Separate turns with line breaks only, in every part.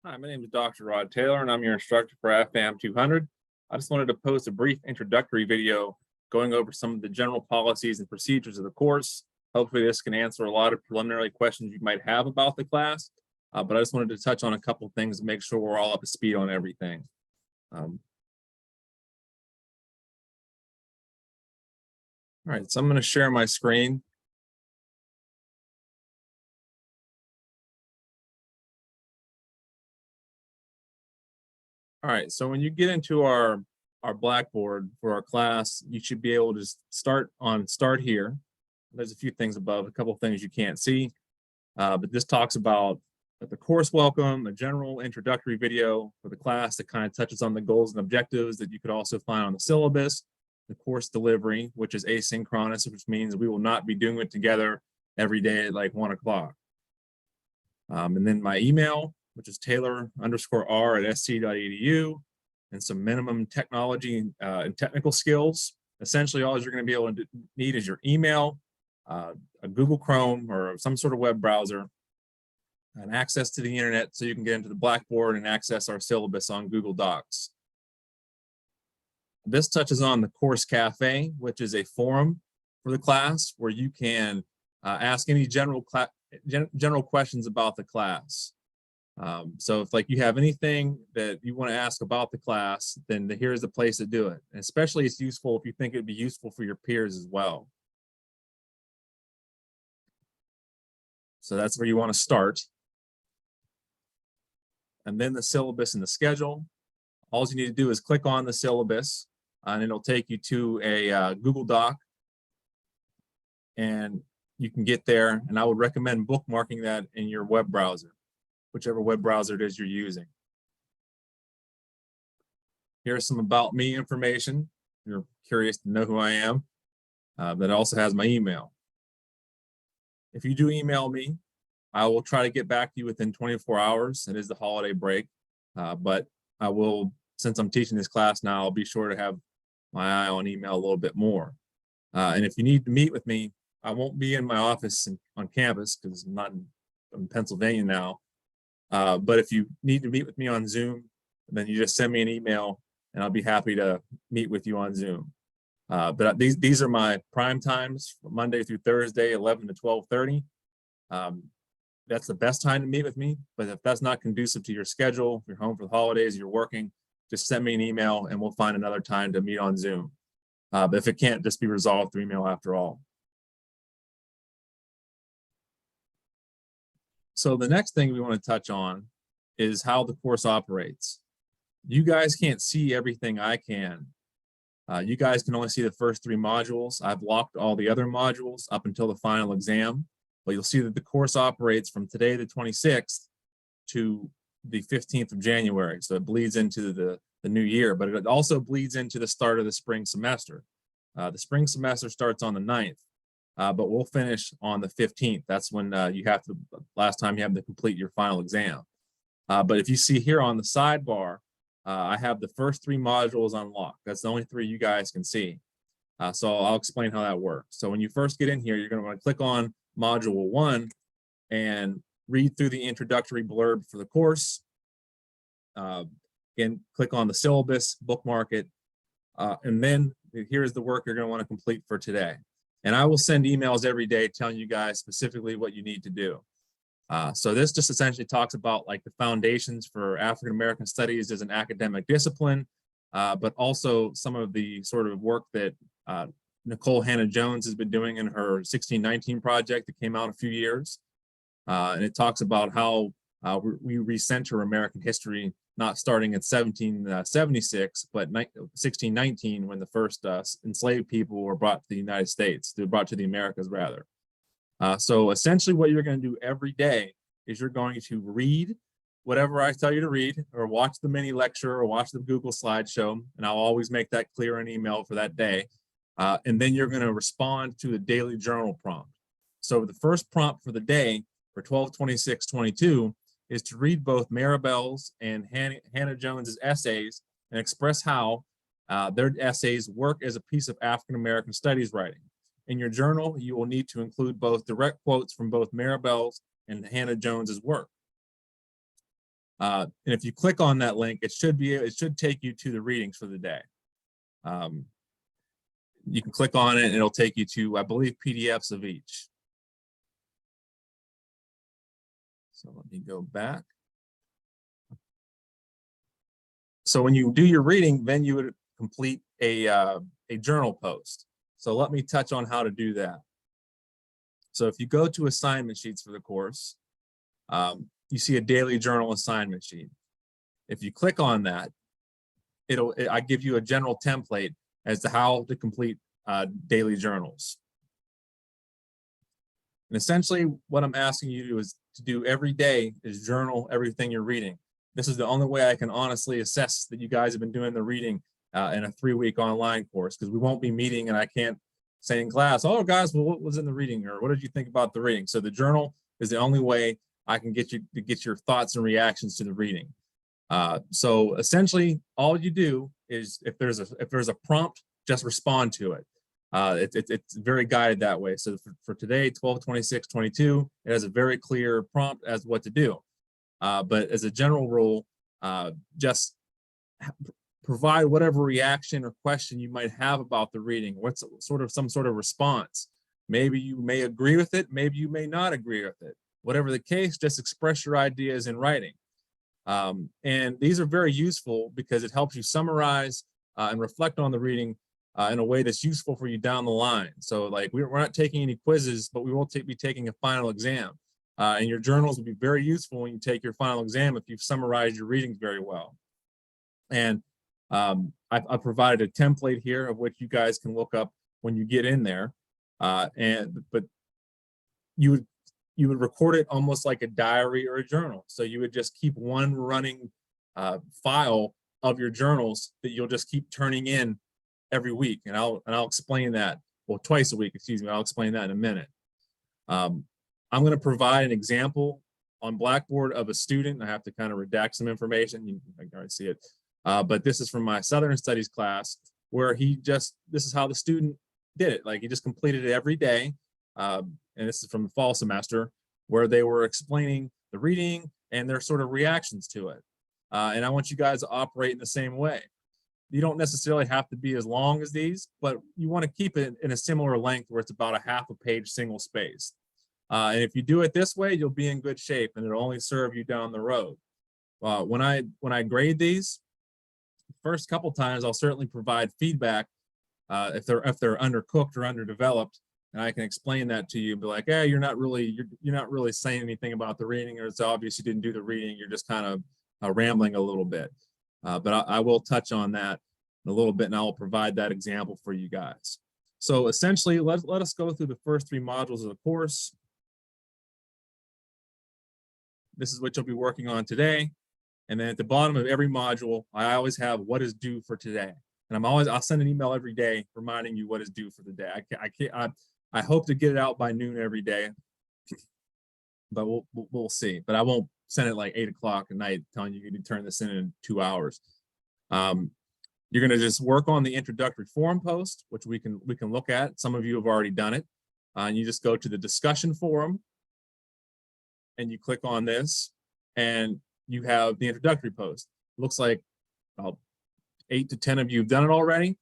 Hi, my name is Dr. Rod Taylor, and I'm your instructor for AFAM 200. I just wanted to post a brief introductory video going over some of the general policies and procedures of the course. Hopefully this can answer a lot of preliminary questions you might have about the class, but I just wanted to touch on a couple things to make sure we're all up to speed on everything. All right, so I'm going to share my screen. All right, so when you get into our Blackboard for our class, you should be able to start here. There's a few things above, a couple of things you can't see, but this talks about the course welcome, a general introductory video for the class that kind of touches on the goals and objectives that you could also find on the syllabus, the course delivery, which is asynchronous, which means we will not be doing it together every day at like 1 o'clock. And then my email, which is taylor_r@sc.edu, and some minimum technology and technical skills. Essentially, all you're going to be able to need is your email, a Google Chrome or some sort of web browser, and access to the internet so you can get into the Blackboard and access our syllabus on Google Docs. This touches on the Course Cafe, which is a forum for the class where you can ask any general questions about the class. So if like you have anything that you want to ask about the class, then here's the place to do it. And especially it's useful if you think it'd be useful for your peers as well. So that's where you want to start. And then the syllabus and the schedule. All you need to do is click on the syllabus and it'll take you to a Google Doc. And you can get there, and I would recommend bookmarking that in your web browser, whichever web browser it is you're using. Here's some about me information. If you're curious to know who I am. That also has my email. If you do email me, I will try to get back to you within 24 hours. It is the holiday break, but I will, since I'm teaching this class now, I'll be sure to have my eye on email a little bit more. And if you need to meet with me, I won't be in my office on campus because I'm not in Pennsylvania now. But if you need to meet with me on Zoom, then you just send me an email and I'll be happy to meet with you on Zoom. But these are my prime times, Monday through Thursday, 11 to 12:30. That's the best time to meet with me. But if that's not conducive to your schedule, if you're home for the holidays, you're working, just send me an email and we'll find another time to meet on Zoom. But if it can't, just be resolved through email after all. So the next thing we want to touch on is how the course operates. You guys can't see everything I can. You guys can only see the first 3 modules. I've locked all the other modules up until the final exam, but you'll see that the course operates from today, the 26th, to the 15th of January. So it bleeds into the new year, but it also bleeds into the start of the spring semester. The spring semester starts on the 9th. But we'll finish on the 15th. That's when last time you have to complete your final exam. But if you see here on the sidebar, I have the first 3 modules unlocked. That's the only 3 you guys can see. So I'll explain how that works. So when you first get in here, you're going to want to click on module 1 and read through the introductory blurb for the course. Again, click on the syllabus, bookmark it, and then here's the work you're going to want to complete for today. And I will send emails every day telling you guys specifically what you need to do. So this just essentially talks about like the foundations for African American studies as an academic discipline, but also some of the sort of work that Nicole Hannah-Jones has been doing in her 1619 project that came out a few years. And it talks about how we recenter American history, not starting at 1776, but 1619, when the first enslaved people were brought to the United States. They were brought to the Americas, rather. So essentially what you're going to do every day is you're going to read whatever I tell you to read, or watch the mini lecture, or watch the Google slideshow, and I'll always make that clear in email for that day. And then you're going to respond to the daily journal prompt. So the first prompt for the day for 12/26/22 is to read both Maribel's and Hannah-Jones's essays and express how their essays work as a piece of African American studies writing. In your journal, you will need to include both direct quotes from both Maribel's and Hannah-Jones's work. And if you click on that link, it should take you to the readings for the day. You can click on it and it'll take you to, I believe, PDFs of each. So let me go back. So when you do your reading, then you would complete a journal post. So let me touch on how to do that. So if you go to assignment sheets for the course, you see a daily journal assignment sheet. If you click on that, I give you a general template as to how to complete daily journals. And essentially what I'm asking you to do every day is journal everything you're reading. This is the only way I can honestly assess that you guys have been doing the reading in a 3-week online course, because we won't be meeting and I can't say in class, oh guys, well, what was in the reading, or what did you think about the reading? So the journal is the only way I can get you to get your thoughts and reactions to the reading. So essentially all you do is if there's a prompt, just respond to it. It's very guided that way. So for today, 12/26/22, it has a very clear prompt as what to do. But as a general rule, just provide whatever reaction or question you might have about the reading. What's some sort of response? Maybe you may agree with it, maybe you may not agree with it. Whatever the case, just express your ideas in writing. And these are very useful because it helps you summarize and reflect on the reading in a way that's useful for you down the line. So like we're not taking any quizzes, but we will be taking a final exam. And your journals will be very useful when you take your final exam if you've summarized your readings very well. And I've provided a template here of which you guys can look up when you get in there. But you would record it almost like a diary or a journal. So you would just keep one running file of your journals that you'll just keep turning in every week. And I'll explain that, well, twice a week, excuse me. I'll explain that in a minute. I'm going to provide an example on Blackboard of a student. I have to kind of redact some information. You can already see it. But this is from my Southern Studies class where this is how the student did it. Like he just completed it every day. And this is from the fall semester where they were explaining the reading and their sort of reactions to it. And I want you guys to operate in the same way. You don't necessarily have to be as long as these, but you want to keep it in a similar length where it's about a half a page single space. And if you do it this way, you'll be in good shape and it'll only serve you down the road. When I grade these, first couple times, I'll certainly provide feedback if they're undercooked or underdeveloped, and I can explain that to you and be like, hey, you're not really saying anything about the reading, or it's obvious you didn't do the reading, you're just kind of rambling a little bit. But I will touch on that in a little bit, and I will provide that example for you guys. So essentially, let us go through the first 3 modules of the course. This is what you'll be working on today. And then at the bottom of every module, I always have what is due for today. And I'll send an email every day reminding you what is due for the day. I hope to get it out by noon every day, but we'll see. But I won't send it like 8 o'clock at night telling you to turn this in 2 hours. You're going to just work on the introductory forum post, which we can look at. Some of you have already done it. And you just go to the discussion forum and you click on this and you have the introductory post. Looks like about 8 to 10 of you have done it already.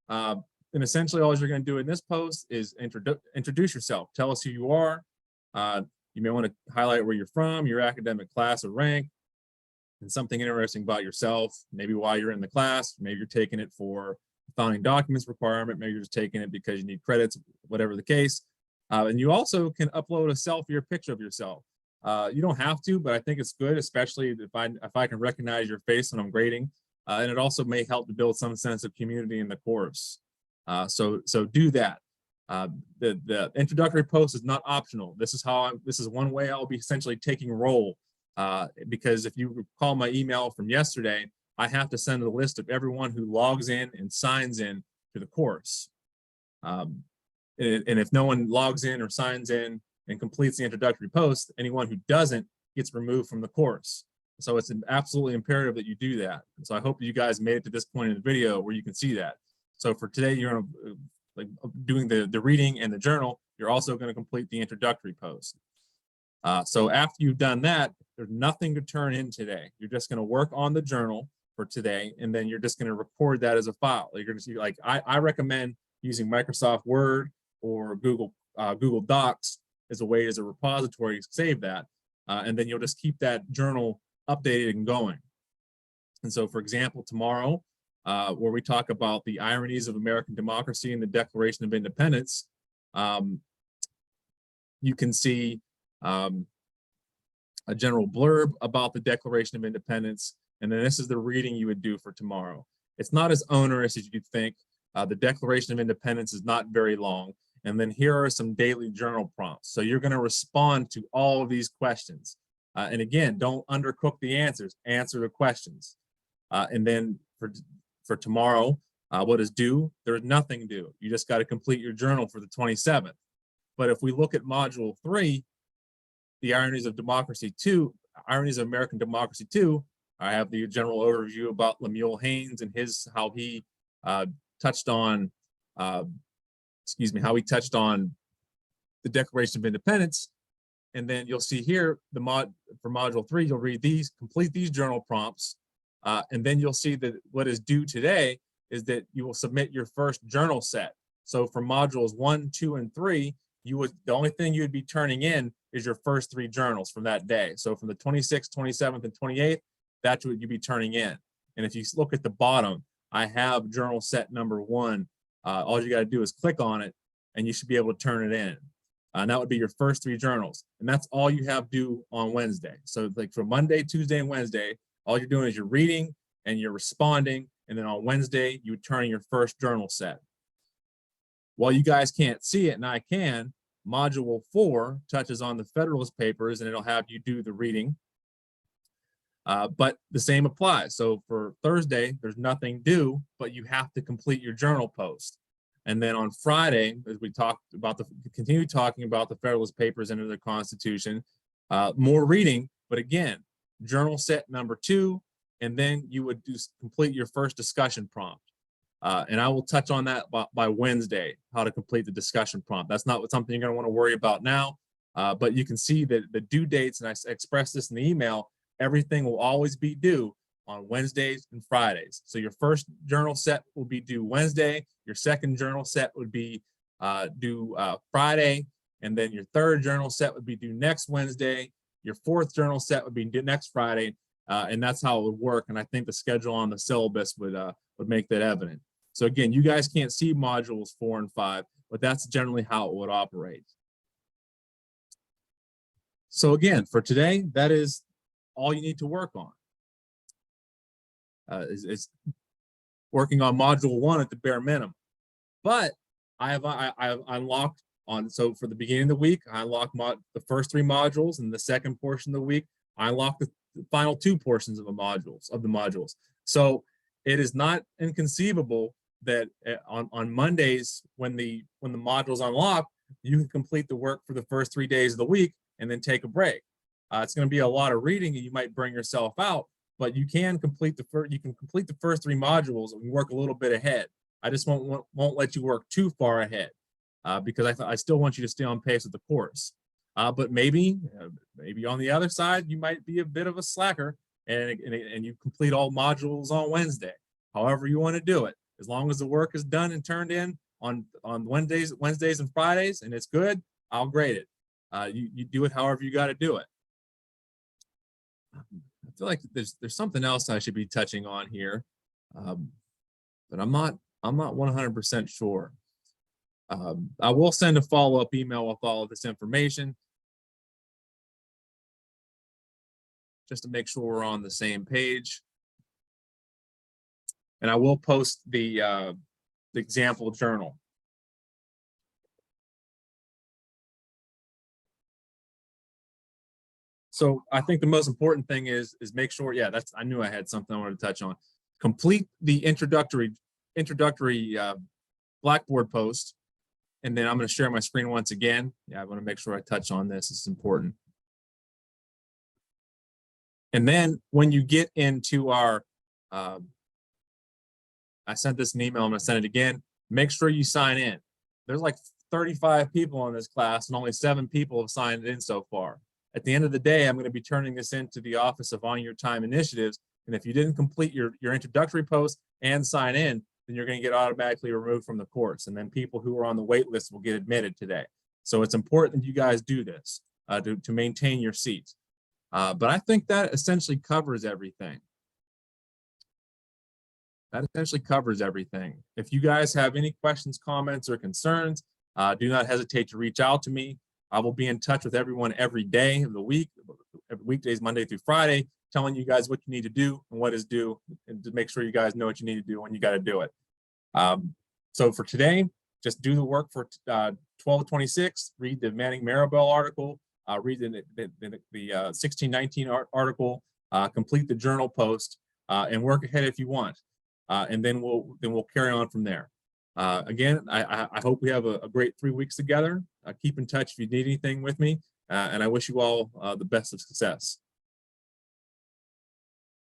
And essentially all you're going to do in this post is introduce yourself. Tell us who you are. You may want to highlight where you're from, your academic class or rank, and something interesting about yourself, maybe why you're in the class. Maybe you're taking it for founding documents requirement. Maybe you're just taking it because you need credits, whatever the case. And you also can upload a selfie or picture of yourself. You don't have to, but I think it's good, especially if I can recognize your face when I'm grading. And it also may help to build some sense of community in the course. So do that. The introductory post is not optional. This is one way I'll be essentially taking roll. Because if you recall my email from yesterday, I have to send a list of everyone who logs in and signs in to the course. And if no one logs in or signs in and completes the introductory post, anyone who doesn't gets removed from the course. So it's absolutely imperative that you do that. And so I hope you guys made it to this point in the video where you can see that. So for today, you're like doing the reading and the journal, you're also going to complete the introductory post. So after you've done that, there's nothing to turn in today. You're just going to work on the journal for today, and then you're just going to record that as a file. You're going to see, like, I recommend using Microsoft Word or Google Docs as a repository to save that, and then you'll just keep that journal updated and going. And so, for example, tomorrow, where we talk about the ironies of American democracy and the Declaration of Independence, you can see a general blurb about the Declaration of Independence, and then this is the reading you would do for tomorrow. It's not as onerous as you could think. The Declaration of Independence is not very long, and then here are some daily journal prompts. So you're going to respond to all of these questions. And again, don't undercook the answers, answer the questions. And then for tomorrow, what is due? There's nothing due. You just got to complete your journal for the 27th. But if we look at Module 3, the ironies of democracy 2, ironies of American democracy 2, I have the general overview about Lemuel Haynes and how he touched on, how he touched on the Declaration of Independence. And then you'll see here, for Module 3, you'll read these, complete these journal prompts, and then you'll see that what is due today is that you will submit your first journal set. So for Modules 1, 2, and 3, the only thing you would be turning in is your first 3 journals from that day. So from the 26th, 27th, and 28th, that's what you'd be turning in. And if you look at the bottom, I have journal set number 1. All you got to do is click on it, and you should be able to turn it in. And that would be your first 3 journals. And that's all you have due on Wednesday. So like for Monday, Tuesday, and Wednesday, all you're doing is you're reading and you're responding. And then on Wednesday, you would turn in your first journal set. While you guys can't see it, and I can, Module 4 touches on the Federalist Papers, and it'll have you do the reading. But the same applies. So for Thursday, there's nothing due, but you have to complete your journal post. And then on Friday, as we talked about, continue talking about the Federalist Papers under the Constitution, more reading, but again, journal set number 2, and then you would complete your first discussion prompt. And I will touch on that by Wednesday, how to complete the discussion prompt. That's not something you're going to want to worry about now, but you can see that the due dates, and I expressed this in the email, everything will always be due on Wednesdays and Fridays. So your first journal set will be due Wednesday, your second journal set would be due Friday, and then your third journal set would be due next Wednesday, your fourth journal set would be due next Friday, and that's how it would work. And I think the schedule on the syllabus would make that evident. So again, you guys can't see modules 4 and 5, but that's generally how it would operate. So again, for today, that is all you need to work on. Is working on Module 1 at the bare minimum. But I have unlocked on, so for the beginning of the week, I unlocked the first 3 modules, and the second portion of the week, I unlocked the final 2 portions of the modules. So it is not inconceivable that on Mondays, when the modules unlock, you can complete the work for the first 3 days of the week and then take a break. It's going to be a lot of reading, and you might bring yourself out, but you can complete the first 3 modules and work a little bit ahead. I just won't let you work too far ahead because I still want you to stay on pace with the course. But maybe on the other side, you might be a bit of a slacker and you complete all modules on Wednesday. However you want to do it, as long as the work is done and turned in on Wednesdays and Fridays, and it's good, I'll grade it. You do it however you got to do it. I feel like there's something else I should be touching on here, but I'm not 100% sure. I will send a follow-up email with all of this information just to make sure we're on the same page. And I will post the example journal. So I think the most important thing is make sure, yeah, I knew I had something I wanted to touch on. Complete the introductory Blackboard post. And then I'm going to share my screen once again. Yeah, I want to make sure I touch on this. It's important. And then when you get into our, I sent this an email, I'm going to send it again. Make sure you sign in. There's like 35 people in this class and only 7 people have signed in so far. At the end of the day, I'm going to be turning this into the Office of On Your Time Initiatives. And if you didn't complete your introductory post and sign in, then you're going to get automatically removed from the course. And then people who are on the wait list will get admitted today. So it's important you guys do this to maintain your seats. But I think that essentially covers everything. That essentially covers everything. If you guys have any questions, comments, or concerns, do not hesitate to reach out to me. I will be in touch with everyone every day of the week, weekdays, Monday through Friday, telling you guys what you need to do and what is due, and to make sure you guys know what you need to do when you got to do it. So for today, just do the work for 1226, read the Manning Maribel article, read the 1619 article, complete the journal post, and work ahead if you want. And then we'll carry on from there. Again, I hope we have a great 3 weeks together. Keep in touch if you need anything with me, and I wish you all the best of success.